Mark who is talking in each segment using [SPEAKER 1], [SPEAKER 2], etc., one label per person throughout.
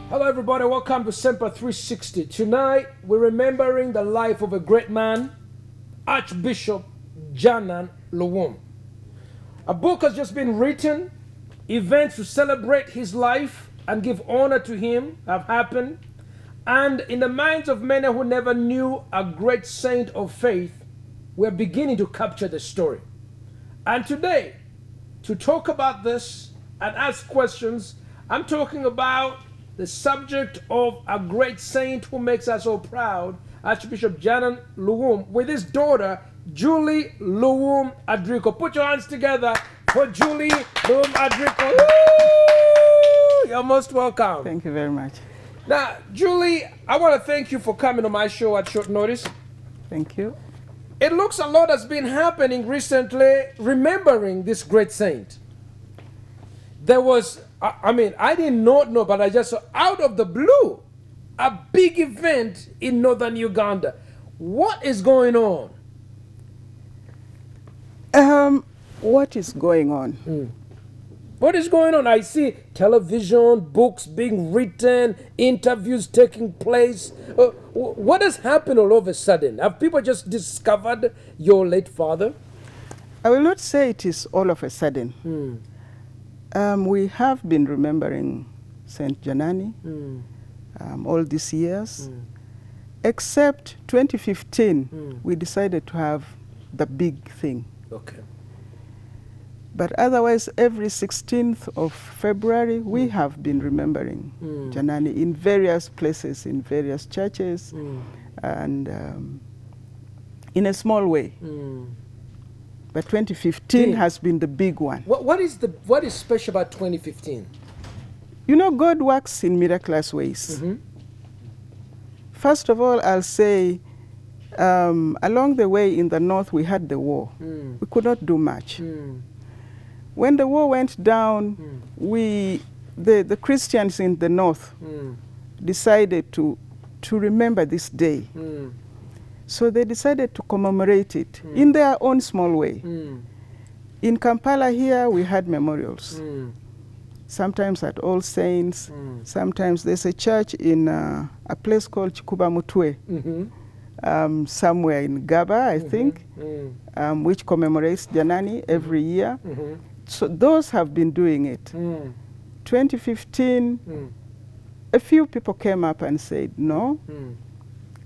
[SPEAKER 1] Hello everybody, welcome to Ssempa 360. Tonight we're remembering the life of a great man, Archbishop Janan Luwum. A book has just been written, events to celebrate his life and give honor to him have happened, and in the minds of many who never knew a great saint of faith, we're beginning to capture the story. And today, to talk about this and ask questions, I'm talking about the subject of a great saint who makes us so proud, Archbishop Janan Luwum, with his daughter, Julie Luwum Adriko. Put your hands together for Julie Luwum Adriko. Woo! You're most welcome.
[SPEAKER 2] Thank you very much.
[SPEAKER 1] Now, Julie, I want to thank you for coming on my show at short notice.
[SPEAKER 2] Thank you.
[SPEAKER 1] It looks a lot has been happening recently, remembering this great saint. There was, I did not know, but I just saw out of the blue, a big event in northern Uganda. What is going on?
[SPEAKER 2] What is going on?
[SPEAKER 1] What is going on? I see television, books being written, interviews taking place. What has happened all of a sudden? Have people just discovered your late father?
[SPEAKER 2] I will not say it is all of a sudden. We have been remembering Saint Janani all these years, except 2015, we decided to have the big thing.
[SPEAKER 1] Okay.
[SPEAKER 2] But otherwise, every 16th of February, we have been remembering Janani in various places, in various churches, and in a small way. But 2015 has been the big one.
[SPEAKER 1] What is special about 2015?
[SPEAKER 2] You know, God works in miraculous ways. First of all, I'll say, along the way in the north, we had the war. We could not do much. When the war went down, the Christians in the north decided to remember this day. So they decided to commemorate it in their own small way. In Kampala here, we had memorials. Sometimes at All Saints, sometimes there's a church in a place called Chikuba Mutwe, somewhere in Gaba, I think, which commemorates Janani every year. So those have been doing it. 2015, a few people came up and said, no,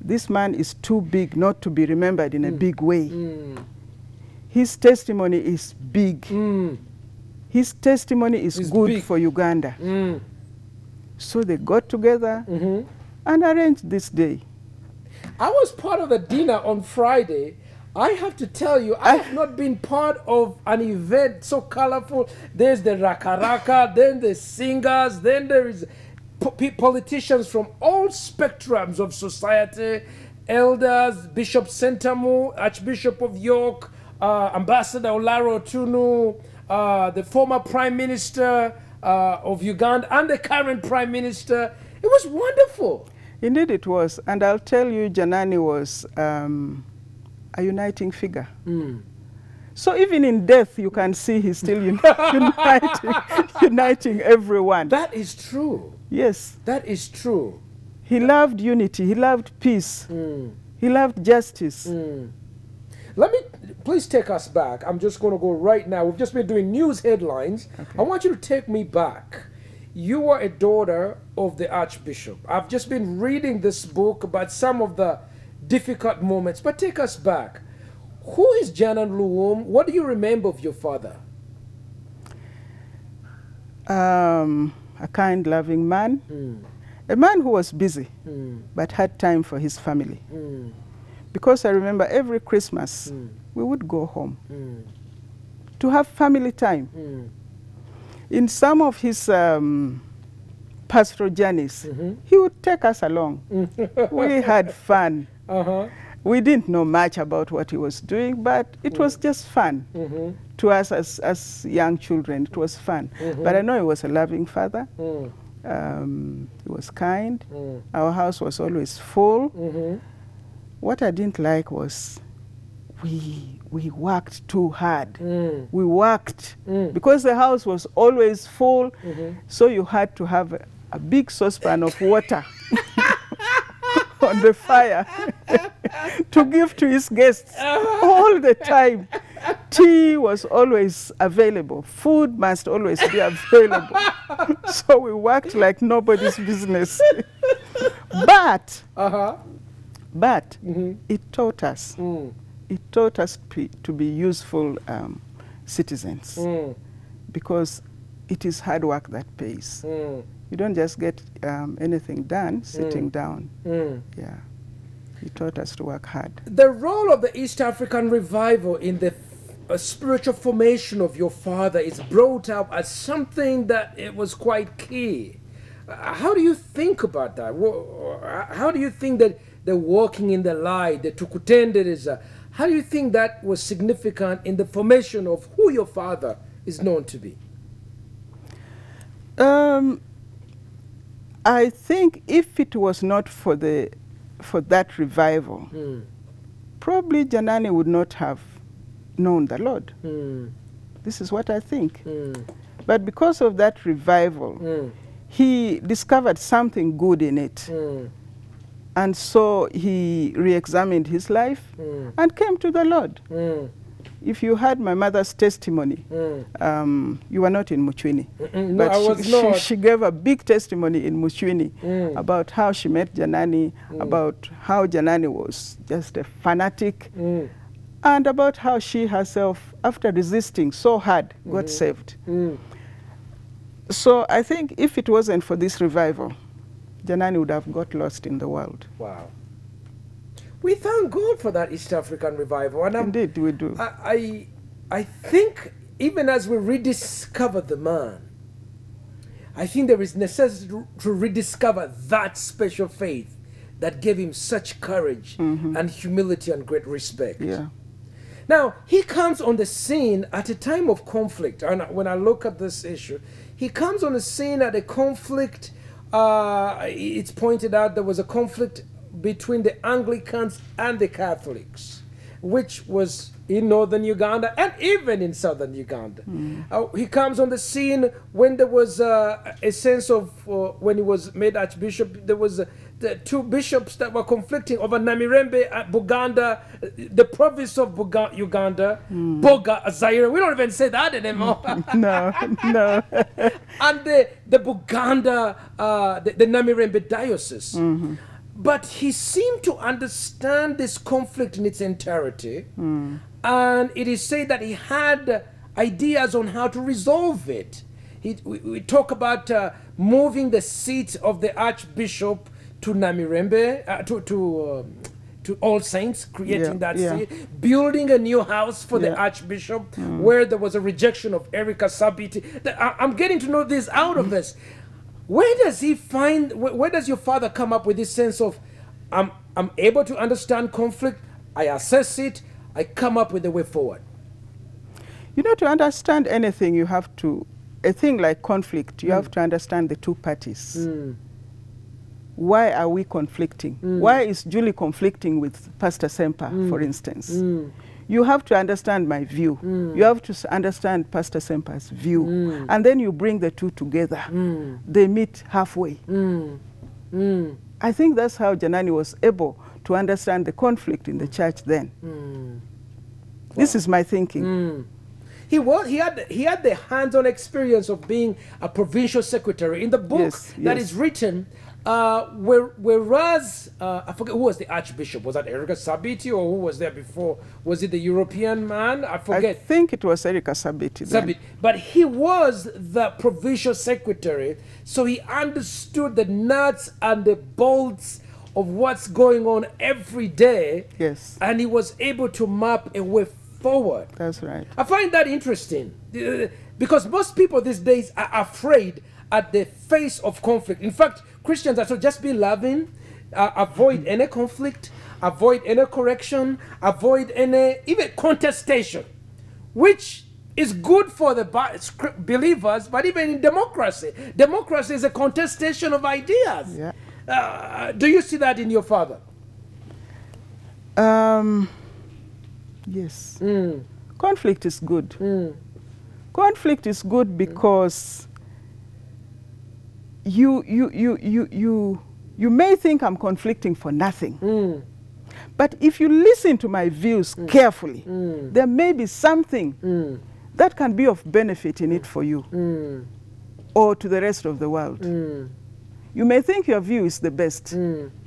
[SPEAKER 2] this man is too big not to be remembered in a big way. His testimony is big. His testimony is good big for Uganda. So they got together and arranged this day.
[SPEAKER 1] I was part of the dinner on Friday. I have to tell you, I have not been part of an event so colorful. There's the Raka, then the singers, then there is politicians from all spectrums of society, elders, Bishop Sentamu, Archbishop of York, Ambassador Olaro Tunu, the former Prime Minister of Uganda, and the current Prime Minister. It was wonderful.
[SPEAKER 2] Indeed it was. And I'll tell you, Janani was a uniting figure. So even in death, you can see he's still uniting everyone.
[SPEAKER 1] That is true.
[SPEAKER 2] Yes.
[SPEAKER 1] That is true.
[SPEAKER 2] He loved unity. He loved peace. He loved justice.
[SPEAKER 1] Let me, please take us back. I'm just going to go right now. We've just been doing news headlines. Okay. I want you to take me back. You were a daughter of the Archbishop. I've just been reading this book about some of the difficult moments, but take us back. Who is Janan Luwum? What do you remember of your father?
[SPEAKER 2] A kind, loving man. A man who was busy, but had time for his family. Because I remember every Christmas, we would go home to have family time. In some of his pastoral journeys, he would take us along. We had fun. We didn't know much about what he was doing, but it was just fun. To us as young children, it was fun. But I know he was a loving father. He was kind. Our house was always full. What I didn't like was we worked too hard. We worked because the house was always full, so you had to have a big saucepan of water on the fire to give to his guests all the time. Tea was always available. Food must always be available. So we worked like nobody's business. But it taught us. It taught us to be useful citizens, because it is hard work that pays. You don't just get anything done sitting down. Yeah, he taught us to work hard.
[SPEAKER 1] The role of the East African revival in the spiritual formation of your father is brought up as something that it was quite key. How do you think about that? How do you think that the walking in the light, the tukutendereza, how do you think that was significant in the formation of who your father is known to be?
[SPEAKER 2] I think if it was not for that revival, probably Janani would not have known the Lord. This is what I think. But because of that revival, he discovered something good in it. And so he re-examined his life and came to the Lord. If you heard my mother's testimony, you were not in Muchwini.
[SPEAKER 1] No, I was not.
[SPEAKER 2] She gave a big testimony in Muchwini about how she met Janani, about how Janani was just a fanatic, and about how she herself, after resisting so hard, got saved. So I think if it wasn't for this revival, Janani would have got lost in the world.
[SPEAKER 1] Wow. We thank God for that East African revival. And
[SPEAKER 2] indeed, we do.
[SPEAKER 1] I think even as we rediscover the man, I think there is necessity to rediscover that special faith that gave him such courage and humility and great respect.
[SPEAKER 2] Yeah.
[SPEAKER 1] Now, he comes on the scene at a time of conflict. And when I look at this issue, he comes on the scene at a conflict. It's pointed out there was a conflict between the Anglicans and the Catholics, which was in northern Uganda and even in southern Uganda. He comes on the scene when there was a sense of, when he was made Archbishop, there was the two bishops that were conflicting over Namirembe at Buganda, the province of Uganda, Boga, Zaire. We don't even say that anymore.
[SPEAKER 2] No.
[SPEAKER 1] And the Buganda, the Namirembe diocese. But he seemed to understand this conflict in its entirety. And it is said that he had ideas on how to resolve it. We talk about moving the seat of the Archbishop to Namirembe, to All Saints, creating that seat, building a new house for the Archbishop, where there was a rejection of Erika Sabiti. I'm getting to know this out of this. Where does he find, where does your father come up with this sense of, I'm able to understand conflict, I assess it, I come up with a way forward?
[SPEAKER 2] You know, to understand anything, you have to, a thing like conflict, you have to understand the two parties. Why are we conflicting? Why is Julie conflicting with Pastor Ssempa, for instance? You have to understand my view. You have to understand Pastor Sempa's view. And then you bring the two together. They meet halfway. I think that's how Janani was able to understand the conflict in the church then. This is my thinking.
[SPEAKER 1] He had the hands-on experience of being a provincial secretary. In the book that is written, whereas I forget who was the Archbishop. Was that Erika Sabiti, or who was there before? Was it the European man? I forget.
[SPEAKER 2] I think it was Erika Sabiti.
[SPEAKER 1] But he was the provincial secretary, so he understood the nuts and the bolts of what's going on every day.
[SPEAKER 2] Yes.
[SPEAKER 1] And he was able to map a way forward.
[SPEAKER 2] That's right.
[SPEAKER 1] I find that interesting because most people these days are afraid at the face of conflict. In fact, Christians are told just be loving, avoid any conflict, avoid any correction, avoid any even contestation, which is good for the believers, but even in democracy. Democracy is a contestation of ideas.
[SPEAKER 2] Yeah.
[SPEAKER 1] Do you see that in your father?
[SPEAKER 2] Yes. Conflict is good. Conflict is good because you may think I'm conflicting for nothing. But if you listen to my views carefully, there may be something that can be of benefit in it for you or to the rest of the world. You may think your view is the best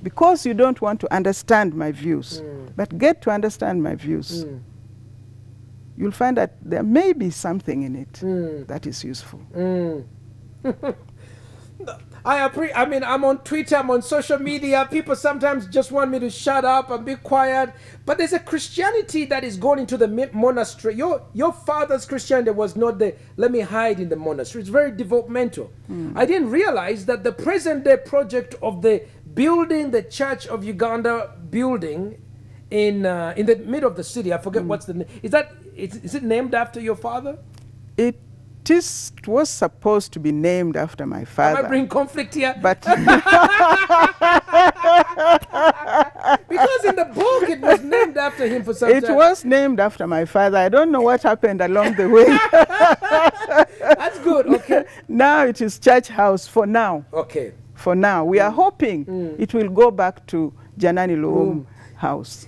[SPEAKER 2] because you don't want to understand my views. But get to understand my views. You'll find that there may be something in it that is useful.
[SPEAKER 1] I mean, I'm on Twitter, I'm on social media. People sometimes just want me to shut up and be quiet. But there's a Christianity that is going into the monastery. Your father's Christianity was not the, let me hide in the monastery. It's very developmental. I didn't realize that the present day project of the building, the Church of Uganda building in the middle of the city, I forget what's the name. Is it named after your father?
[SPEAKER 2] It was supposed to be named after my father.
[SPEAKER 1] Am I bringing conflict here?
[SPEAKER 2] But
[SPEAKER 1] because in the book it was named after him for some time.
[SPEAKER 2] It was named after my father. I don't know what happened along the way.
[SPEAKER 1] That's good, okay.
[SPEAKER 2] Now it is Church House for now.
[SPEAKER 1] Okay.
[SPEAKER 2] For now. We are hoping it will go back to Janani Luwum House.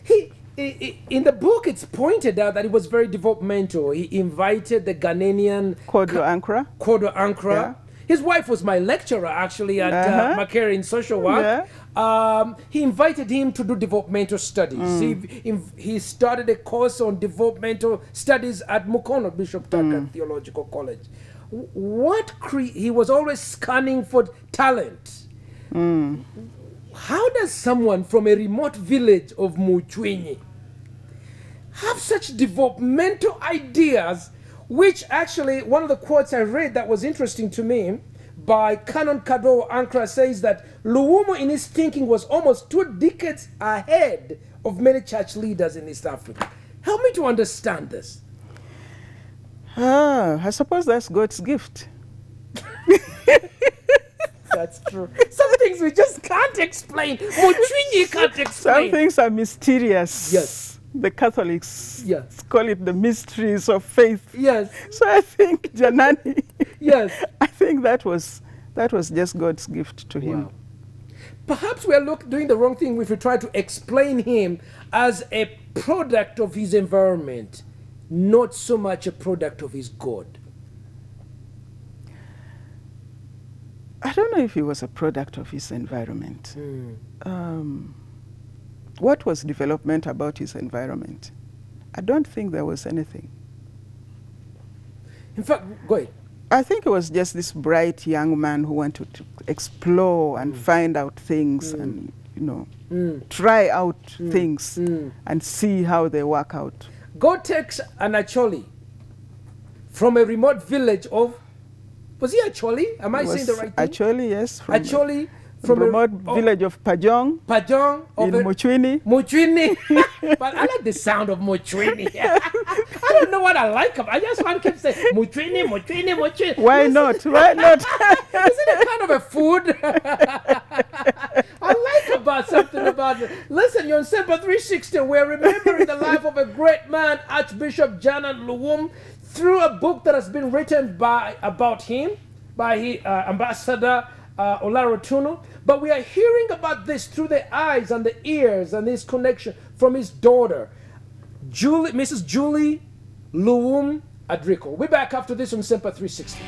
[SPEAKER 1] In the book, it's pointed out that it was very developmental. He invited the Ghanaian
[SPEAKER 2] Kodo Ankara.
[SPEAKER 1] Yeah. His wife was my lecturer, actually, at Makere in social work. He invited him to do developmental studies. He started a course on developmental studies at Mukono Bishop Tucker Theological College. He was always scanning for talent. How does someone from a remote village of Muchwini have such developmental ideas, which actually, one of the quotes I read that was interesting to me by Canon Kado Ankara says that Luwum in his thinking was almost 2 decades ahead of many church leaders in East Africa. Help me to understand this.
[SPEAKER 2] I suppose that's God's gift.
[SPEAKER 1] That's true. Some things we just can't explain. Muchwini can't explain.
[SPEAKER 2] Some things are mysterious.
[SPEAKER 1] Yes.
[SPEAKER 2] The Catholics call it the mysteries of faith.
[SPEAKER 1] Yes.
[SPEAKER 2] So I think Janani,
[SPEAKER 1] yes,
[SPEAKER 2] I think that was just God's gift to him.
[SPEAKER 1] Perhaps we are doing the wrong thing if we try to explain him as a product of his environment, not so much a product of his God.
[SPEAKER 2] I don't know if he was a product of his environment. What was development about his environment? I don't think there was anything.
[SPEAKER 1] In fact, go ahead.
[SPEAKER 2] I think it was just this bright young man who wanted to explore and find out things and, try out things and see how they work out.
[SPEAKER 1] God takes an Acholi from a remote village of, was he Acholi? Am I saying the right thing?
[SPEAKER 2] Acholi, yes.
[SPEAKER 1] Acholi
[SPEAKER 2] from a remote village of Pajong.
[SPEAKER 1] Pajong.
[SPEAKER 2] In Muchwini.
[SPEAKER 1] Muchwini. But I like the sound of Muchwini. I don't know what I like about it. I just want to keep saying Muchwini, Muchwini, Muchwini.
[SPEAKER 2] Why not? Why not?
[SPEAKER 1] Isn't it kind of a food? I like about something about it. Listen, you're on Ssempa 360. We're remembering the life of a great man, Archbishop Janan Luwum, through a book that has been written about him by Ambassador Olarotuno. But we are hearing about this through the eyes and the ears and his connection from his daughter, Mrs. Julie Luwum Adriko. We're back after this on Ssempa 360.